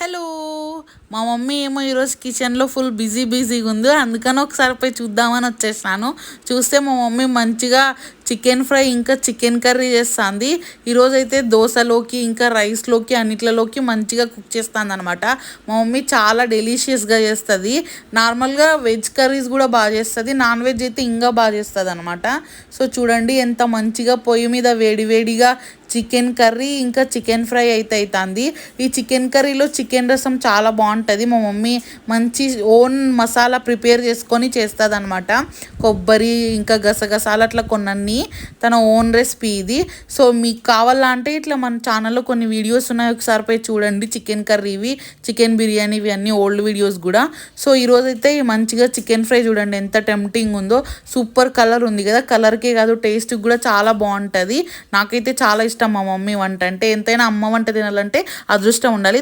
Hello! మా mummy ఏమో ఈరోజు కిచెన్‌లో ఫుల్ బిజీగా ఉంది. అందుకని ఒకసారి పోయి చూద్దామని వచ్చేసినాను. చూస్తే మా మమ్మీ మంచిగా చికెన్ ఫ్రై ఇంకా చికెన్ కర్రీ చేస్తాంది. ఈరోజైతే దోసలోకి ఇంకా రైస్‌లోకి అన్నిట్లలోకి మంచిగా కుక్ చేస్తాందనమాట. మా మమ్మీ చాలా డెలీషియస్‌గా చేస్తది. నార్మల్‌గా వెజ్ కర్రీస్ కూడా బాగా చేస్తది. నాన్ వెజ్ అయితే ఇంకా బాగా చేస్తదనమాట. సో చూడండి ఎంత మంచిగా పొయ్యి మీద వేడిగా చికెన్ కర్రీ ఇంకా చికెన్ ఫ్రై అయితే అవుతుంది. ఈ చికెన్ కర్రీలో చికెన్ రసం చాలా బాగుంటుంది. మా మమ్మీ మంచి ఓన్ మసాలా ప్రిపేర్ చేసుకొని చేస్తుంది అనమాట. కొబ్బరి ఇంకా గసగసాలు అట్లా కొన్నీ తన ఓన్ రెసిపీ ఇది. సో మీకు కావాలా అంటే ఇట్లా మన ఛానల్లో కొన్ని వీడియోస్ ఉన్నాయి, ఒకసారి పోయి చూడండి. చికెన్ కర్రీవి, చికెన్ బిర్యానీవి అన్నీ ఓల్డ్ వీడియోస్ కూడా. సో ఈరోజైతే మంచిగా చికెన్ ఫ్రై చూడండి ఎంత టెంప్టింగ్ ఉందో. సూపర్ కలర్ ఉంది కదా, కలర్కే కాదు టేస్ట్ కూడా చాలా బాగుంటుంది. నాకైతే చాలా ఇష్టం మా మమ్మీ వంట అంటే. ఎంతైనా అమ్మ వంట తినాలంటే అదృష్టం ఉండాలి.